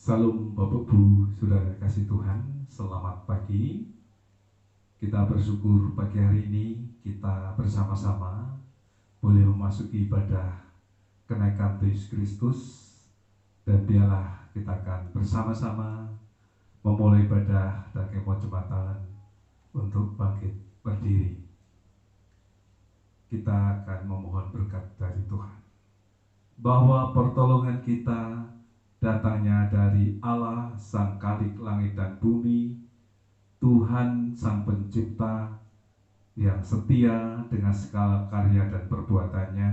Salam Bapak Bu, Saudara kasih Tuhan, selamat pagi. Kita bersyukur pagi hari ini kita bersama-sama boleh memasuki ibadah kenaikan Yesus Kristus, dan biarlah kita akan bersama-sama memulai ibadah dan kemauan Jumatan untuk bangkit berdiri. Kita akan memohon berkat dari Tuhan, bahwa pertolongan kita datangnya dari Allah Sang Khalik langit dan bumi, Tuhan Sang Pencipta yang setia dengan segala karya dan perbuatannya.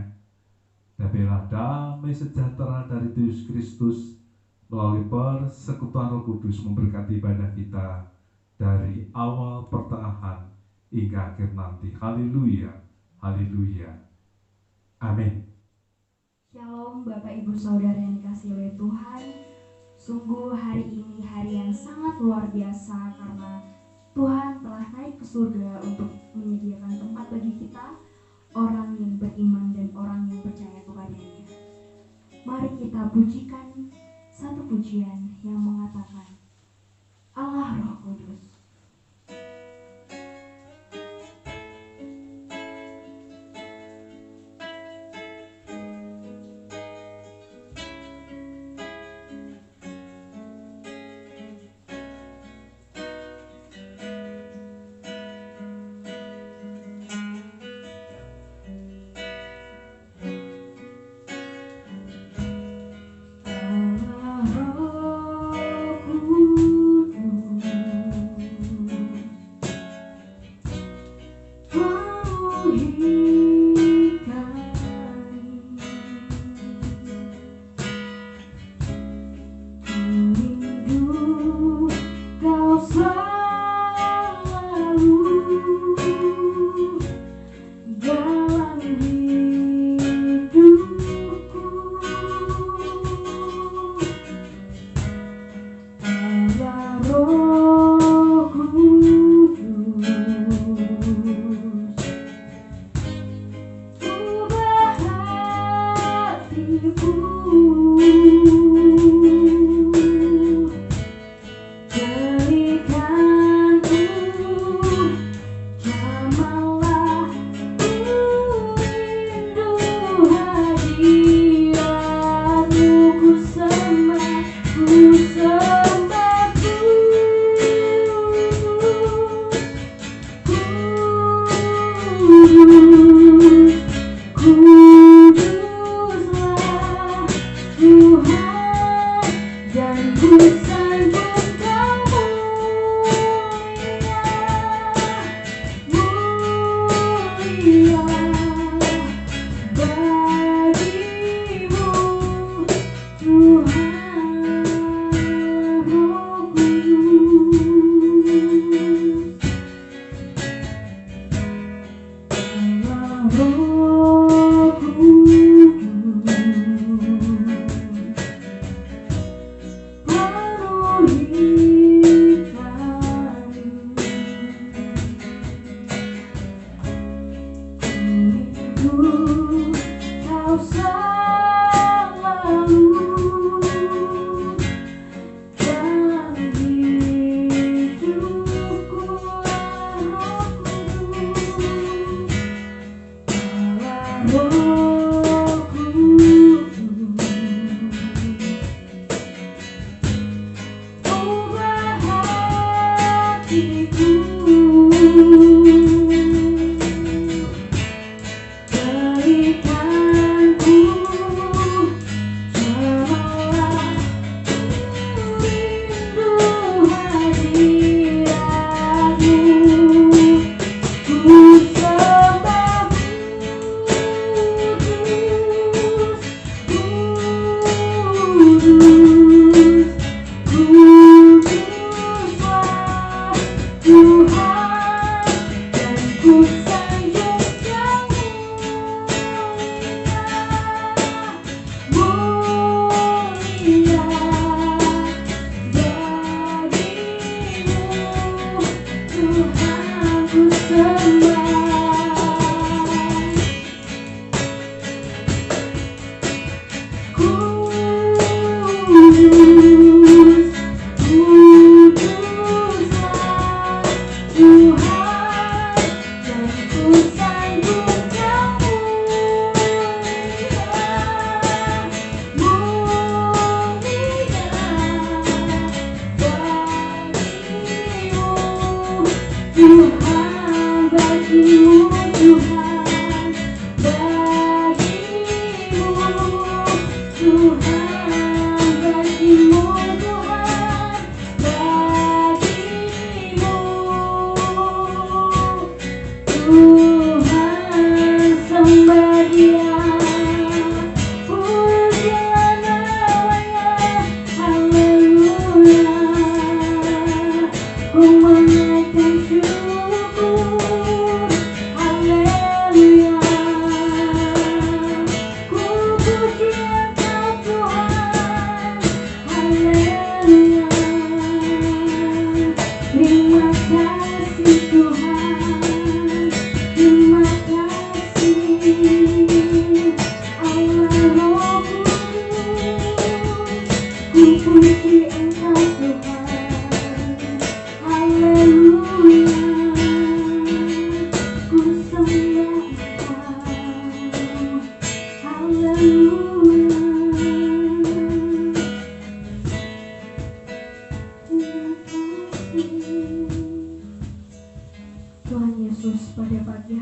Dan biarlah damai sejahtera dari Yesus Kristus melalui persekutuan Roh Kudus memberkati ibadah kita dari awal pertengahan hingga akhir nanti. Haleluya, haleluya, amin. Shalom Bapak Ibu Saudara yang dikasihi oleh Tuhan. Sungguh hari ini hari yang sangat luar biasa, karena Tuhan telah naik ke surga untuk menyediakan tempat bagi kita, orang yang beriman dan orang yang percaya kepadanya. Mari kita pujikan satu pujian yang mengatakan, Allah Roh Kudus.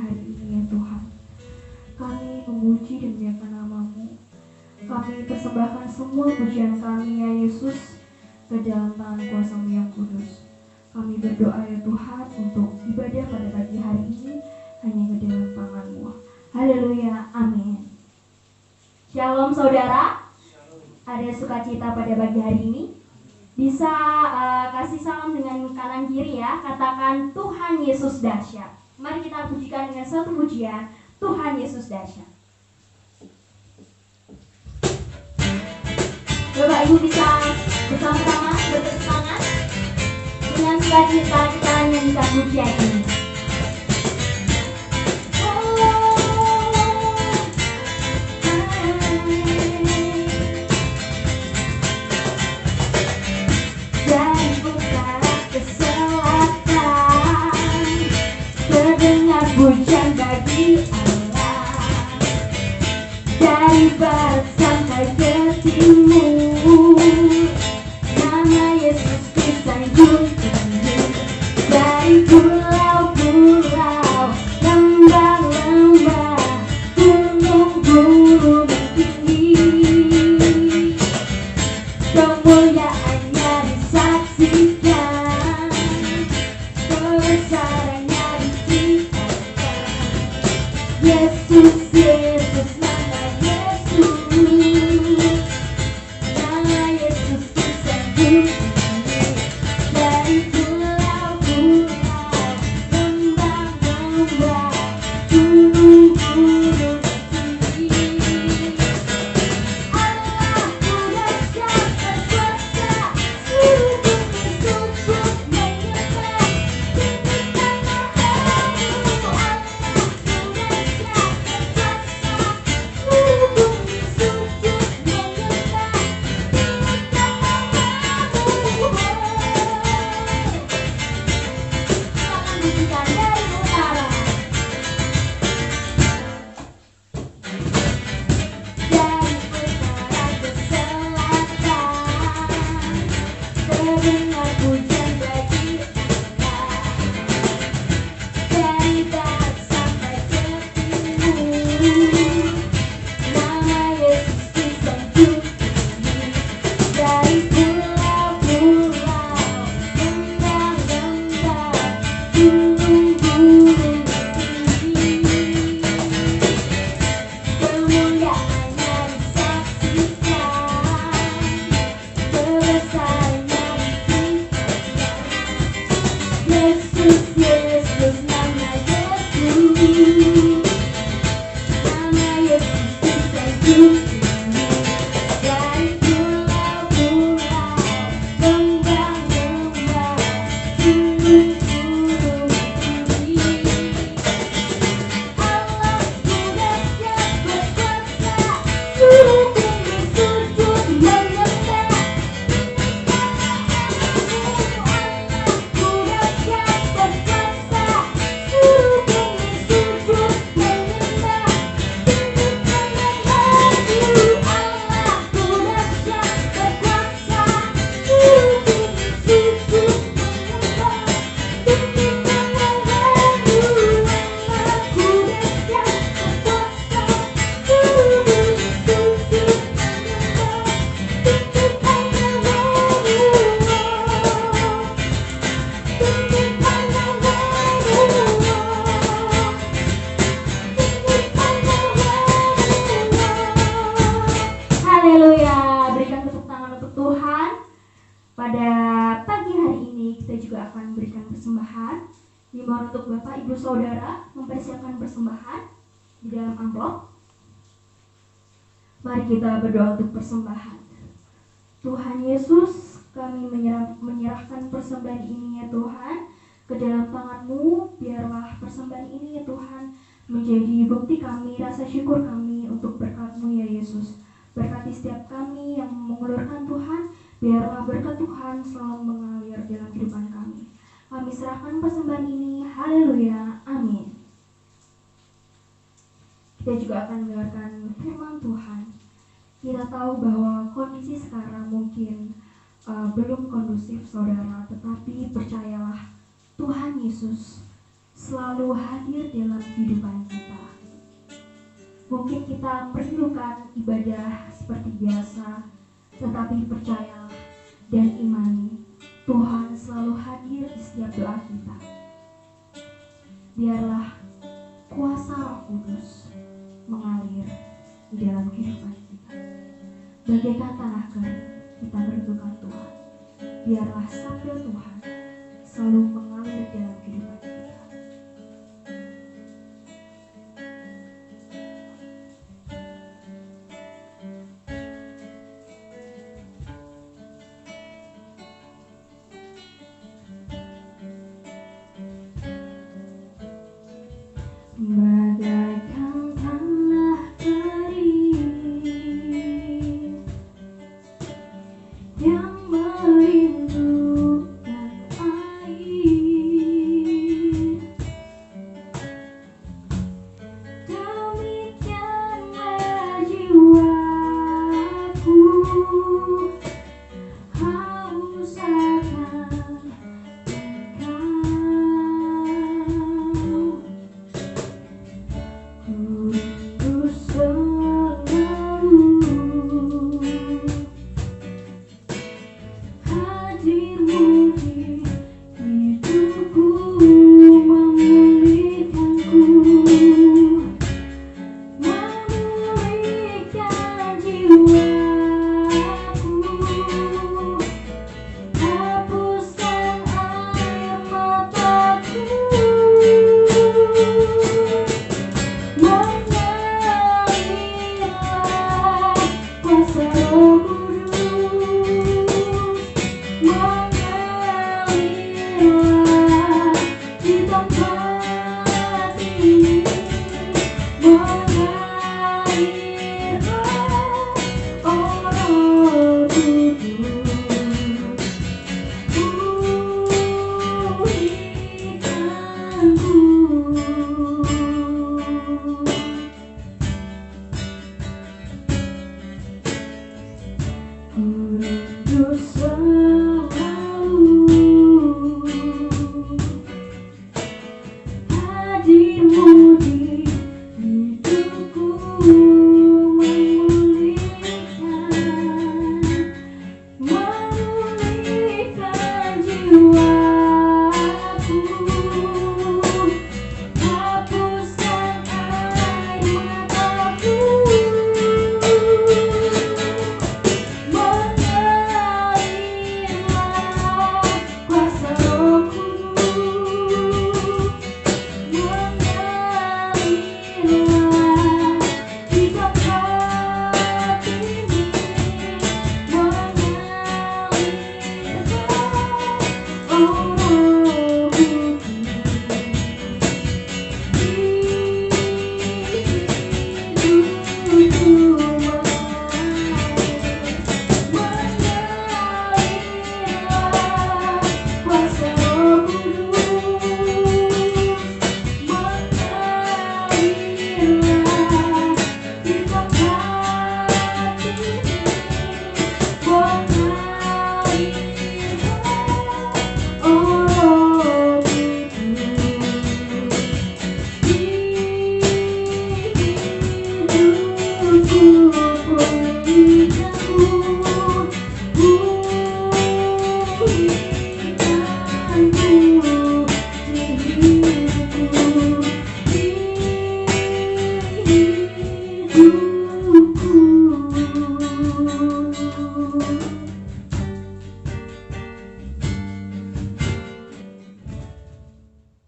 hari ini ya Tuhan. Kami memuji dan memuliakan nama-Mu. Kami persembahkan semua pujian kami ya Yesus ke dalam tangan kuasa-Mu yang kudus. Kami berdoa ya Tuhan untuk ibadah pada pagi hari ini hanya ke dalam tangan-Mu. Haleluya, amin. Shalom saudara. Ada sukacita pada pagi hari ini? Bisa kasih salam dengan kanan kiri ya. Katakan Tuhan Yesus dahsyat. Mari kita pujikan dengan satu pujian, Tuhan Yesus dahsyat. Bapak Ibu bisa bersama-sama bertepuk tangan. Dengan sukacita kita nyanyikan pujian ini. Pujian bagi Allah, dari barat sampai ke timur, nama Yesus disanjung-sanjung. Dari pulau-pulau, lembah-lembah, gunung-gunung tinggi, kemuliaannya disaksikan, kebesarannya ditinggikan. Yesus, Yesus, nama Yesus, nama Yesus disanjung dari pulau-pulau, lembah-lembah, gunung-gunung tinggi. Allahku dahsyat berkuasa, seluruh bumi sujud menyembah, tinggikan namamu. Terdengar pujian bagi Allah, dari barat sampai ke timur, nama Yesus disanjung tinggi. Dari pulau-pulau, lembah-lembah, gunung-gunung tinggi, kemuliaannya disaksikan, kebesarannya ditinggikan. Yesus, Yesus, nama Yesus, nama Yesus disanjung tinggi. Dari pulau-pulau, lembah-lembah, gunung-gunung tinggi. Allahku dahsyat berkuasa, seluruh bumi sujud menyembah, tinggikan namamu. Allahku dahsyat berkuasa, seluruh bumi sujud menyembah, tinggikan namamu. Allahku dahsyat berkuasa, seluruh bumi sujud menyembah, tinggikan namamu. Allahku dahsyat berkuasa, seluruh bumi sujud menyembah, tinggikan namamu. Tinggikan namamu. Haleluya, berikan tepuk tangan untuk Tuhan. Pada pagi hari ini kita juga akan berikan persembahan. Dimohon untuk Bapak Ibu Saudara mempersiapkan persembahan di dalam amplop. Mari kita berdoa untuk persembahan. Tuhan Yesus, kami menyerahkan persembahan ini ya Tuhan ke dalam tangan-Mu. Biarlah persembahan ini ya Tuhan menjadi bukti kami, rasa syukur kami untuk berkat-Mu ya Yesus. Berkati setiap kami yang mengulurkan Tuhan, biarlah berkat Tuhan selalu mengalir dalam kehidupan kami. Kami serahkan persembahan ini, haleluya, amin. Kita juga akan mendengarkan firman Tuhan. Kita tahu bahwa kondisi sekarang mungkin belum kondusif saudara, tetapi percayalah Tuhan Yesus selalu hadir dalam kehidupan kita. Mungkin kita merindukan ibadah seperti biasa, tetapi percayalah dan imani, Tuhan selalu hadir di setiap doa kita. Biarlah kuasa Roh Kudus mengalir di dalam kehidupan kita. Bagaikan tanah kering, kita merindukan Tuhan. Biarlah sabda Tuhan selalu mengalir dalam kehidupan kita. Bagaikan tanah kering yang merindukan air, demikianlah jiwaku haus akan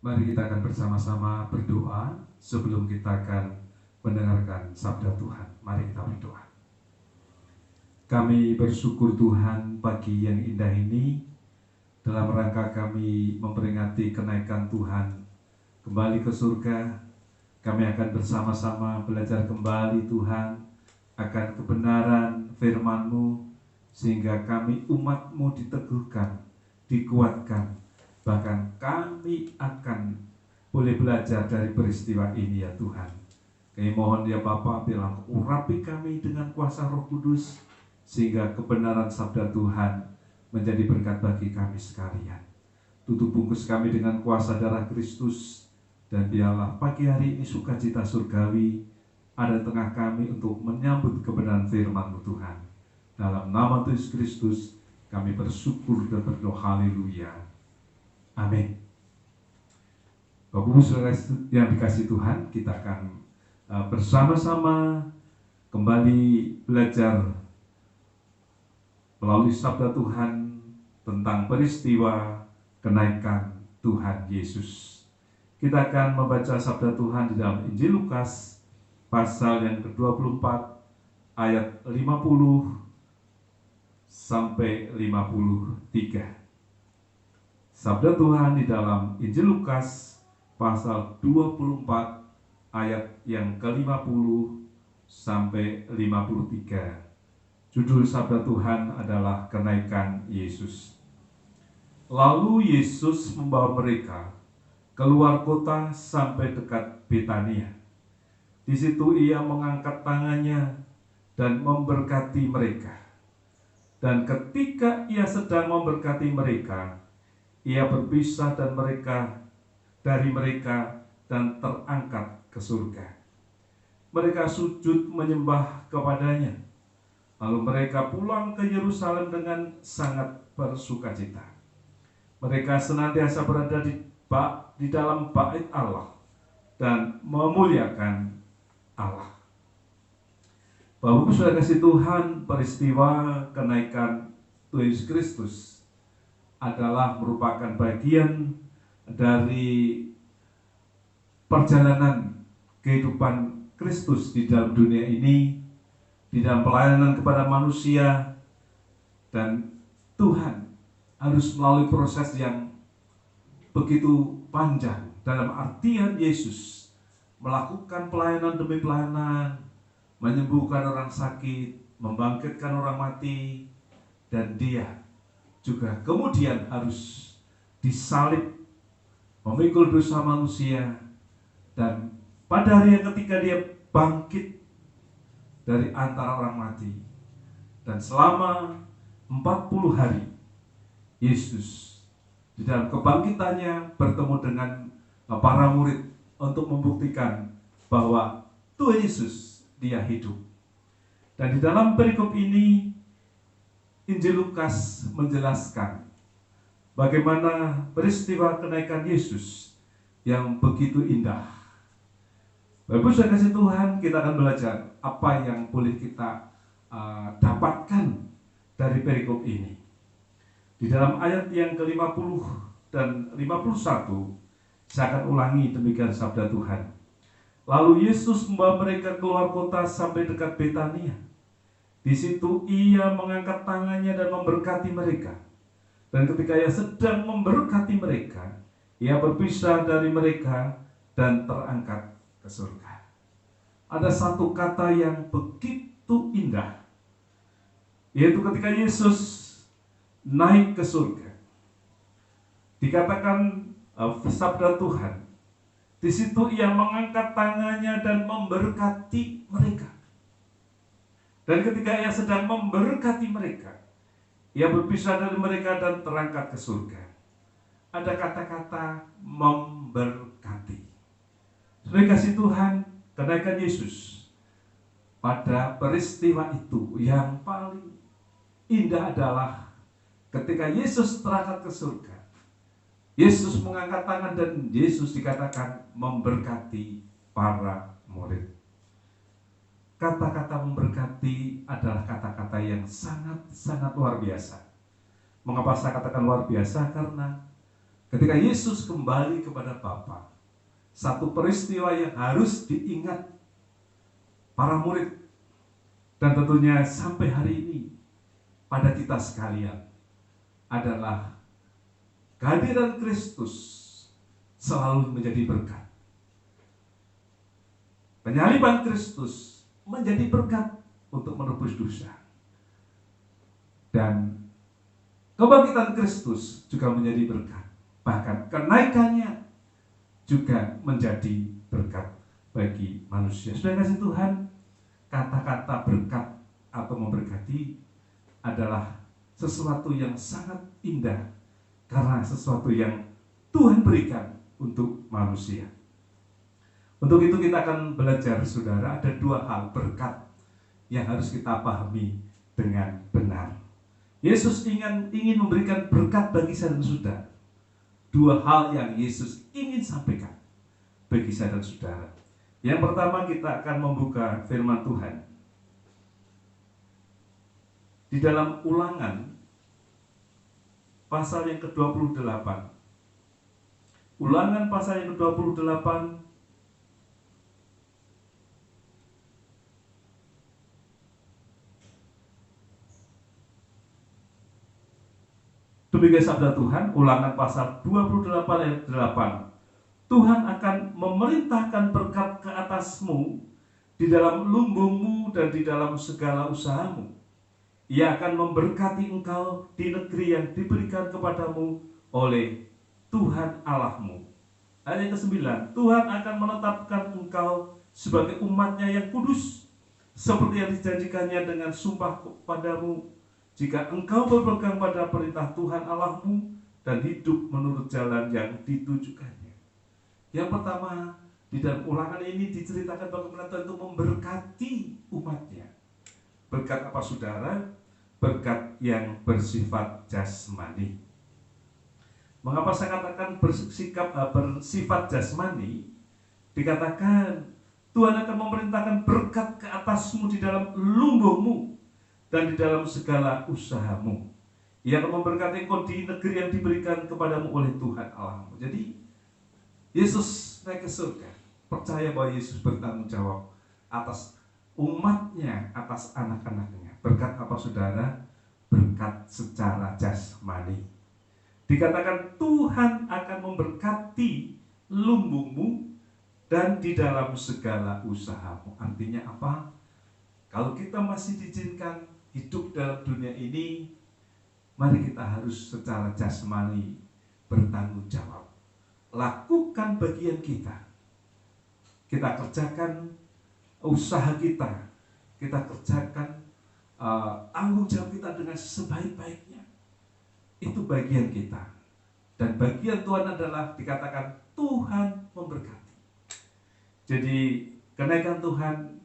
Mari kita akan bersama-sama berdoa sebelum kita akan mendengarkan sabda Tuhan. Mari kita berdoa. Kami bersyukur Tuhan pagi yang indah ini, dalam rangka kami memperingati kenaikan Tuhan kembali ke surga. Kami akan bersama-sama belajar kembali Tuhan akan kebenaran firman-Mu, sehingga kami umat-Mu diteguhkan, dikuatkan. Bahkan kami akan boleh belajar dari peristiwa ini ya Tuhan. Kami mohon ya Bapa, biarlah urapi kami dengan kuasa Roh Kudus, sehingga kebenaran sabda Tuhan menjadi berkat bagi kami sekalian. Tutup bungkus kami dengan kuasa darah Kristus, Dan biarlah pagi hari ini sukacita surgawi ada di tengah kami untuk menyambut kebenaran firman-Mu Tuhan. Dalam nama Tuhan Yesus Kristus kami bersyukur dan berdoa, haleluya. Amin. Bapak Ibu Saudara yang dikasihi Tuhan, kita akan bersama-sama kembali belajar melalui sabda Tuhan tentang peristiwa kenaikan Tuhan Yesus. Kita akan membaca sabda Tuhan di dalam Injil Lukas pasal yang ke-24 ayat 50 sampai 53. Sabda Tuhan di dalam Injil Lukas pasal 24 ayat yang ke-50 sampai 53. Judul sabda Tuhan adalah kenaikan Yesus. Lalu Yesus membawa mereka keluar kota sampai dekat Betania. Di situ ia mengangkat tangannya dan memberkati mereka. Dan ketika ia sedang memberkati mereka, ia berpisah dari mereka dan terangkat ke surga. Mereka sujud menyembah kepadanya. Lalu mereka pulang ke Yerusalem dengan sangat bersukacita. Mereka senantiasa berada di dalam bait Allah dan memuliakan Allah. Bapak Ibu Saudara kasih Tuhan, peristiwa kenaikan Tuhan Yesus Kristus adalah merupakan bagian dari perjalanan kehidupan Kristus di dalam dunia ini, di dalam pelayanan kepada manusia, dan Tuhan harus melalui proses yang begitu panjang. Dalam artian Yesus melakukan pelayanan demi pelayanan, menyembuhkan orang sakit, membangkitkan orang mati, dan dia juga kemudian harus disalib, memikul dosa manusia, dan pada hari yang ketiga dia bangkit dari antara orang mati. Dan selama 40 hari Yesus di dalam kebangkitannya bertemu dengan para murid untuk membuktikan bahwa Tuhan Yesus dia hidup. Dan di dalam perikop ini Injil Lukas menjelaskan bagaimana peristiwa kenaikan Yesus yang begitu indah. Bapak Ibu Saudara kasih Tuhan, kita akan belajar apa yang boleh kita dapatkan dari perikop ini. Di dalam ayat yang ke-50 dan 51, saya akan ulangi demikian sabda Tuhan. Lalu Yesus membawa mereka keluar kota sampai dekat Betania. Di situ ia mengangkat tangannya dan memberkati mereka. Dan ketika ia sedang memberkati mereka, ia berpisah dari mereka dan terangkat ke surga. Ada satu kata yang begitu indah, yaitu ketika Yesus naik ke surga. Dikatakan sabda Tuhan, di situ ia mengangkat tangannya dan memberkati mereka. Dan ketika ia sedang memberkati mereka, ia berpisah dari mereka dan terangkat ke surga. Ada kata-kata memberkati. Saudara kasih Tuhan, kenaikan Yesus pada peristiwa itu yang paling indah adalah ketika Yesus terangkat ke surga. Yesus mengangkat tangan dan Yesus dikatakan memberkati para murid. Kata-kata memberkati adalah kata-kata yang sangat-sangat luar biasa. Mengapa saya katakan luar biasa? Karena ketika Yesus kembali kepada Bapa, satu peristiwa yang harus diingat para murid dan tentunya sampai hari ini pada kita sekalian adalah kehadiran Kristus selalu menjadi berkat. Penyaliban Kristus menjadi berkat untuk menebus dosa. Dan kebangkitan Kristus juga menjadi berkat. Bahkan kenaikannya juga menjadi berkat bagi manusia. Saudara kasih Tuhan, kata-kata berkat atau memberkati adalah sesuatu yang sangat indah karena sesuatu yang Tuhan berikan untuk manusia. Untuk itu kita akan belajar, saudara, ada dua hal berkat yang harus kita pahami dengan benar. Yesus ingin memberikan berkat bagi saya dan saudara. Dua hal yang Yesus ingin sampaikan bagi saya dan saudara. Yang pertama, kita akan membuka firman Tuhan di dalam Ulangan pasal yang ke-28. Ulangan pasal yang ke-28 demikian sabda Tuhan. Ulangan pasal 28 ayat 8. Tuhan akan memerintahkan berkat ke atasmu di dalam lumbungmu dan di dalam segala usahamu. Ia akan memberkati engkau di negeri yang diberikan kepadamu oleh Tuhan Allahmu. Ayat ke-9, Tuhan akan menetapkan engkau sebagai umatnya yang kudus, seperti yang dijanjikannya dengan sumpah kepadamu, jika engkau berpegang pada perintah Tuhan Allahmu dan hidup menurut jalan yang ditujukannya. Yang pertama, di dalam Ulangan ini diceritakan bagaimana Tuhan itu memberkati umatnya. Berkat apa, saudara? Berkat yang bersifat jasmani. Mengapa saya katakan bersifat jasmani? Dikatakan Tuhan akan memerintahkan berkat ke atasmu di dalam lumbungmu dan di dalam segala usahamu. Ia akan memberkati engkau di negeri yang diberikan kepadamu oleh Tuhan Allahmu. Jadi Yesus naik ke surga. Percaya bahwa Yesus bertanggung jawab atas umatnya, atas anak-anaknya. Berkat apa, saudara? Berkat secara jasmani. Dikatakan Tuhan akan memberkati lumbungmu dan di dalam segala usahamu. Artinya apa? Kalau kita masih diizinkan hidup dalam dunia ini, mari kita harus secara jasmani bertanggung jawab. Lakukan bagian kita. Kita kerjakan usaha kita. Kita kerjakan tanggung jawab kita dengan sebaik-baiknya. Itu bagian kita. Dan bagian Tuhan adalah dikatakan Tuhan memberkati. Jadi kenaikan Tuhan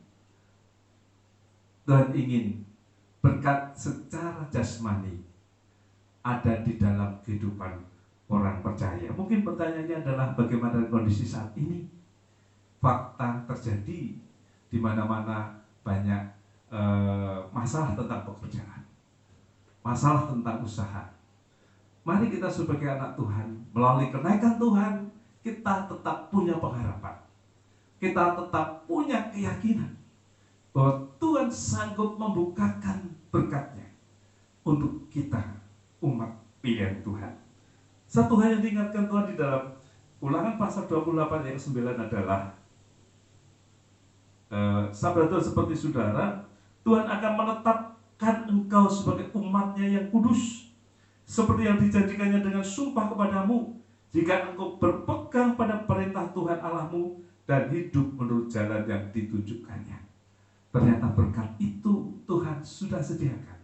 ingin berkat secara jasmani ada di dalam kehidupan orang percaya. Mungkin pertanyaannya adalah bagaimana kondisi saat ini? Fakta terjadi di mana-mana banyak masalah tentang pekerjaan, masalah tentang usaha. Mari kita sebagai anak Tuhan, melalui kenaikan Tuhan, kita tetap punya pengharapan. Kita tetap punya keyakinan bahwa Tuhan sanggup membukakan berkat-Nya untuk kita, umat pilihan Tuhan. Satu hal yang diingatkan Tuhan di dalam Ulangan pasal 28 ayat 9 adalah sabda Tuhan seperti, saudara, Tuhan akan menetapkan engkau sebagai umatnya yang kudus, seperti yang dijanjikannya dengan sumpah kepadamu, jika engkau berpegang pada perintah Tuhan Allahmu dan hidup menurut jalan yang ditunjukkannya. Ternyata berkat itu Tuhan sudah sediakan.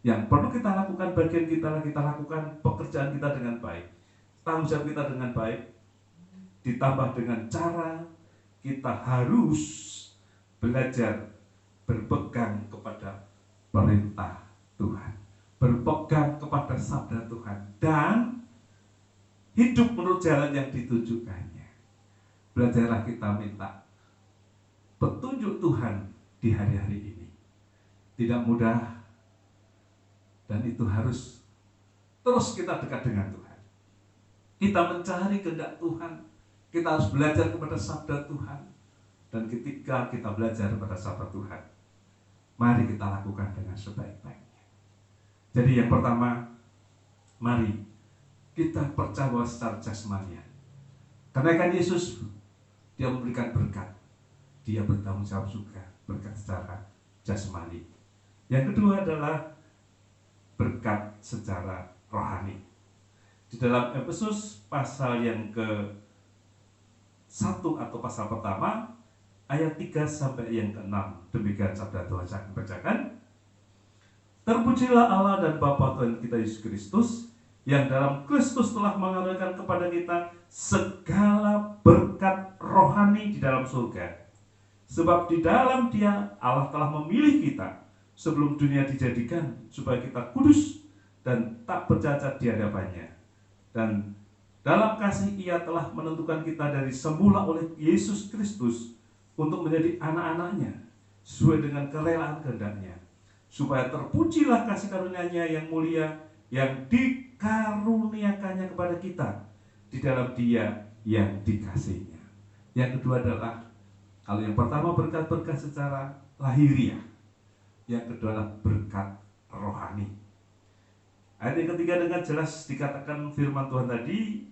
Yang perlu kita lakukan, bagian kita lakukan pekerjaan kita dengan baik, tanggung jawab kita dengan baik, ditambah dengan cara kita harus belajar berpegang kepada perintah Tuhan, berpegang kepada sabda Tuhan, dan hidup menurut jalan yang ditunjukkannya. Belajarlah kita minta petunjuk Tuhan di hari-hari ini. Tidak mudah, dan itu harus terus kita dekat dengan Tuhan. Kita mencari kehendak Tuhan. Kita harus belajar kepada sabda Tuhan. Dan ketika kita belajar kepada sabda Tuhan, mari kita lakukan dengan sebaik-baiknya. Jadi yang pertama, mari kita percaya secara jasmani. Kenaikan Yesus, Dia memberikan berkat. Dia bertanggung jawab juga berkat secara jasmani. Yang kedua adalah berkat secara rohani. Di dalam Efesus pasal yang ke-1 atau pasal pertama, ayat 3 sampai yang ke-6, demikian sabda Tuhan saya bacakan. Terpujilah Allah dan Bapa Tuhan kita Yesus Kristus, yang dalam Kristus telah mengaruniakan kepada kita segala berkat rohani di dalam surga. Sebab di dalam Dia Allah telah memilih kita sebelum dunia dijadikan supaya kita kudus dan tak bercacat di hadapannya. Dan dalam kasih Ia telah menentukan kita dari semula oleh Yesus Kristus untuk menjadi anak-anaknya sesuai dengan kerelaan kehendak-Nya, supaya terpujilah kasih karunia-Nya yang mulia yang dikaruniakannya kepada kita di dalam Dia yang dikasihinya. Yang kedua adalah, kalau yang pertama berkat-berkat secara lahiriah, yang kedua adalah berkat rohani. Ayat yang ketiga dengan jelas dikatakan firman Tuhan tadi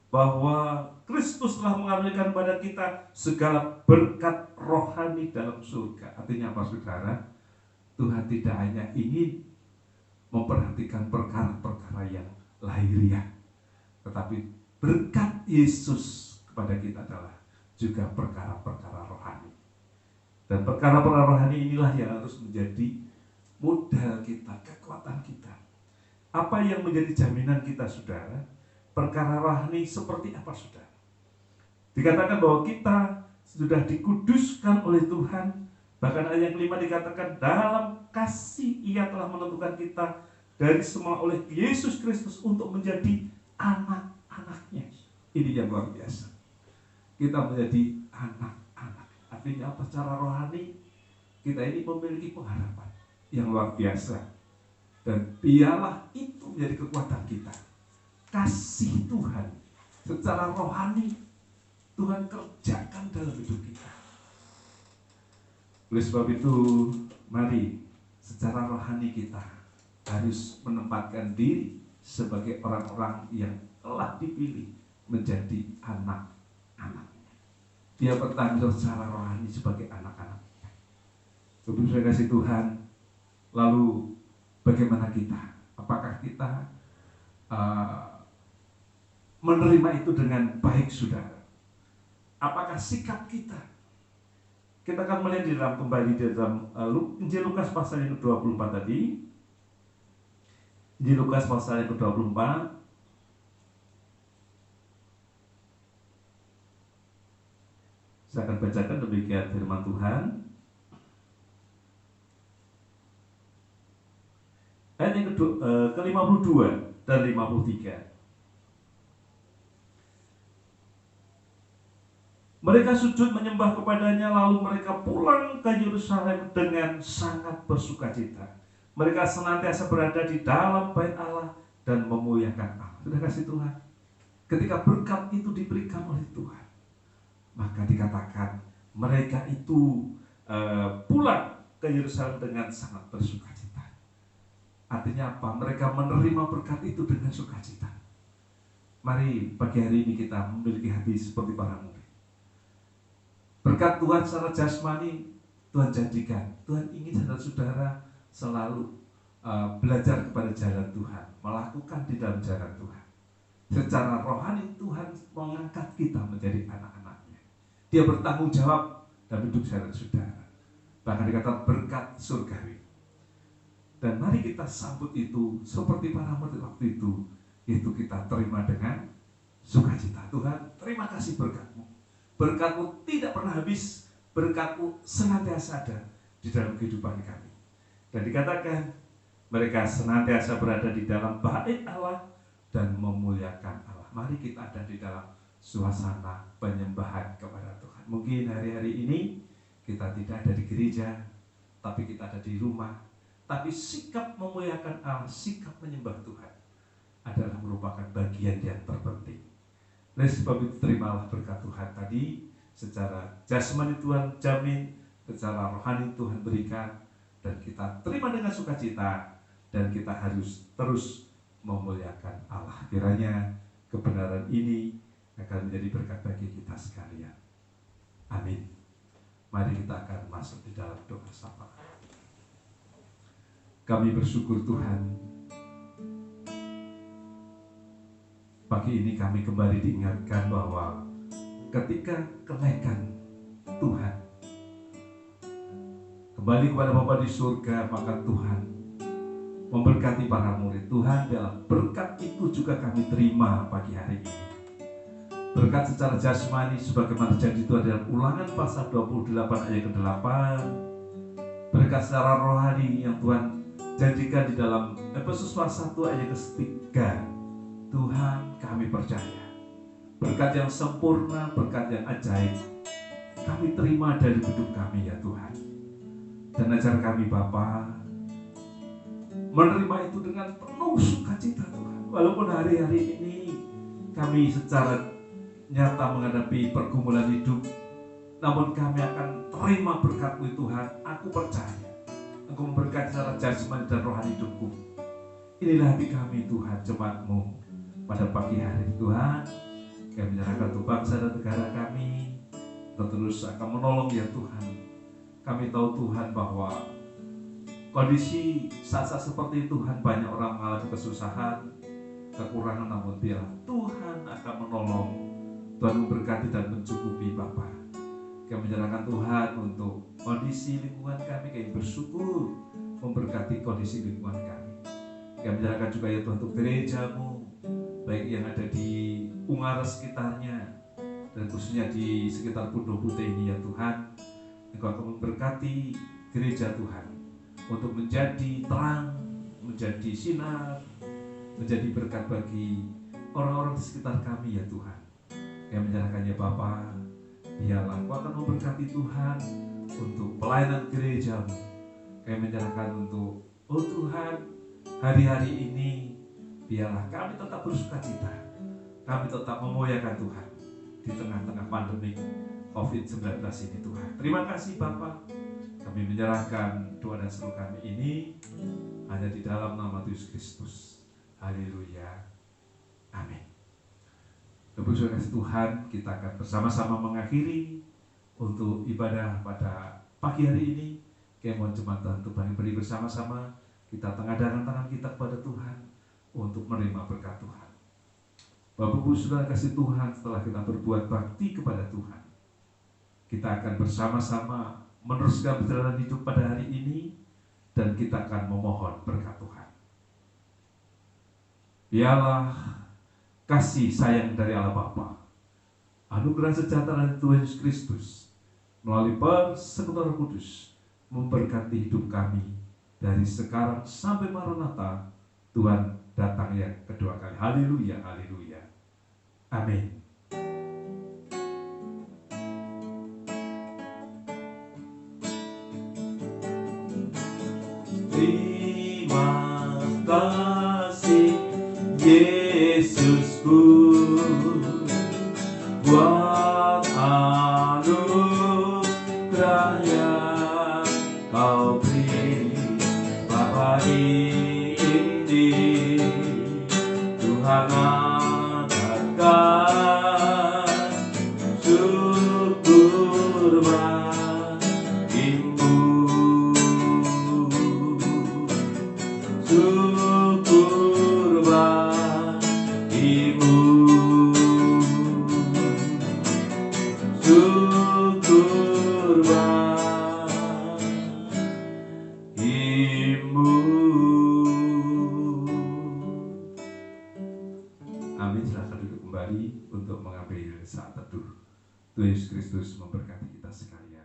bahwa Kristus telah mengaruniakan kepada kita segala berkat rohani dalam surga. Artinya apa, saudara? Tuhan tidak hanya ingin memperhatikan perkara-perkara yang lahiriah, tetapi berkat Yesus kepada kita adalah juga perkara-perkara rohani. Dan perkara-perkara rohani inilah yang harus menjadi modal kita, kekuatan kita. Apa yang menjadi jaminan kita, saudara? Perkara rohani seperti apa, saudara? Dikatakan bahwa kita sudah dikuduskan oleh Tuhan. Bahkan ayat yang kelima dikatakan dalam kasih Ia telah menentukan kita dari semula oleh Yesus Kristus untuk menjadi anak-anaknya. Ini yang luar biasa. Kita menjadi anak-anak. Artinya apa? Secara rohani kita ini memiliki pengharapan yang luar biasa. Dan biarlah itu menjadi kekuatan kita. Kasih Tuhan secara rohani Tuhan kerjakan dalam hidup kita. Oleh sebab itu, mari secara rohani kita harus menempatkan diri sebagai orang-orang yang telah dipilih menjadi anak-anak. Dia bertanggung secara rohani sebagai anak-anak. Sebelum saya kasih Tuhan, lalu bagaimana kita? Apakah kita menerima itu dengan baik, saudara? Apakah sikap kita? Kita akan melihat di dalam kembali di dalam Injil Lukas pasal yang ke-24 tadi. Injil Lukas pasal yang ke-24. Saya akan bacakan demikian firman Tuhan. Ayat yang ke-52 dan 53. Mereka sujud menyembah kepadanya, lalu mereka pulang ke Yerusalem dengan sangat bersukacita. Mereka senantiasa berada di dalam bait Allah dan memuliakan Allah. Sudah kasih Tuhan. Ketika berkat itu diberikan oleh Tuhan, maka dikatakan mereka itu pulang ke Yerusalem dengan sangat bersukacita. Artinya apa? Mereka menerima berkat itu dengan sukacita. Mari pagi hari ini kita memiliki hati seperti para murid. Berkat Tuhan secara jasmani Tuhan janjikan. Tuhan ingin saudara-saudara selalu belajar kepada jalan Tuhan, melakukan di dalam jalan Tuhan. Secara rohani Tuhan mengangkat kita menjadi anak-anaknya. Dia bertanggung jawab dalam hidup saudara-saudara. Bahkan dikatakan berkat surgawi. Dan mari kita sambut itu seperti para murid waktu itu. Itu kita terima dengan sukacita. Tuhan, terima kasih berkat-Mu. Berkat-Mu tidak pernah habis. Berkat-Mu senantiasa ada di dalam kehidupan kami. Dan dikatakan mereka senantiasa berada di dalam bait Allah dan memuliakan Allah. Mari kita ada di dalam suasana penyembahan kepada Tuhan. Mungkin hari-hari ini kita tidak ada di gereja, tapi kita ada di rumah. Tapi sikap memuliakan Allah, sikap menyembah Tuhan adalah merupakan bagian yang terpenting. Oleh sebab itu terimalah berkat Tuhan tadi. Secara jasmani Tuhan jamin, secara rohani Tuhan berikan, dan kita terima dengan sukacita. Dan kita harus terus memuliakan Allah. Kiranya kebenaran ini akan menjadi berkat bagi kita sekalian. Amin. Mari kita akan masuk di dalam doa sapa. Kami bersyukur Tuhan, pagi ini kami kembali diingatkan bahwa ketika kenaikan Tuhan kembali kepada Bapa di surga, maka Tuhan memberkati para murid. Tuhan, biarlah berkat itu juga kami terima pagi hari ini. Berkat secara jasmani sebagaimana janji Tuhan dalam Ulangan pasal 28 ayat ke-8. Berkat secara rohani yang Tuhan janjikan di dalam Efesus pasal 1 ayat ke-3. Tuhan, kami percaya berkat yang sempurna, berkat yang ajaib kami terima dari hidup kami ya Tuhan. Dan ajar kami Bapa menerima itu dengan penuh sukacita Tuhan. Walaupun hari-hari ini kami secara nyata menghadapi pergumulan hidup, namun kami akan terima berkat-Mu Tuhan. Aku percaya Engkau memberkati secara jasmani dan rohani hidupku. Inilah hati kami Tuhan, jemaat-Mu pada pagi hari Tuhan. Kami menyerahkan untuk bangsa dan negara kami. Kau terus akan menolong ya Tuhan. Kami tahu Tuhan bahwa kondisi saat-saat seperti Tuhan banyak orang mengalami kesusahan, kekurangan, namun biarlah Tuhan akan menolong. Tuhan memberkati dan mencukupi Bapa. Kami menyerahkan Tuhan untuk kondisi lingkungan kami. Kami bersyukur memberkati kondisi lingkungan kami. Kami menyerahkan juga ya Tuhan untuk gereja-Mu, baik yang ada di Ungaran sekitarnya dan khususnya di sekitar Pondok Putih ini ya Tuhan. Engkau akan memberkati gereja Tuhan untuk menjadi terang, menjadi sinar, menjadi berkat bagi orang-orang di sekitar kami ya Tuhan. Kami menyerahkan ya Bapa, biarlah Engkau akan memberkati Tuhan untuk pelayanan gereja-Mu. Kami menyerahkan untuk Tuhan, hari-hari ini biarlah kami tetap bersukacita. Kami tetap memuliakan Tuhan di tengah-tengah pandemi COVID-19 ini Tuhan. Terima kasih Bapa. Kami menyerahkan doa dan seru kami ini hanya di dalam nama Yesus Kristus. Haleluya. Amin. Bapak Ibu kasih Tuhan, kita akan bersama-sama mengakhiri untuk ibadah pada pagi hari ini. Kami mohon jemaat Tuhan untuk beri bersama-sama. Kita tengahkan tangan kita kepada Tuhan untuk menerima berkat Tuhan. Bapak Ibu Saudara kasih Tuhan, setelah kita berbuat bakti kepada Tuhan, kita akan bersama-sama meneruskan perjalanan hidup pada hari ini, dan kita akan memohon berkat Tuhan. Biarlah kasih sayang dari Allah Bapa, anugerah sejahtera dari Tuhan Yesus Kristus melalui persekutuan Roh Kudus memberkati hidup kami dari sekarang sampai Maranatha Tuhan datang yang kedua kali. Haleluya, haleluya. Amin. Terima kasih Yesusku buat anugerah yang Kau beri Bapa ini. Tuhan angkatkan syukur bagimu, syukur bagimu, syukur bagimu. Amin. Silakan duduk kembali untuk mengambil saat teduh. Tuhan Yesus Kristus memberkati kita sekalian.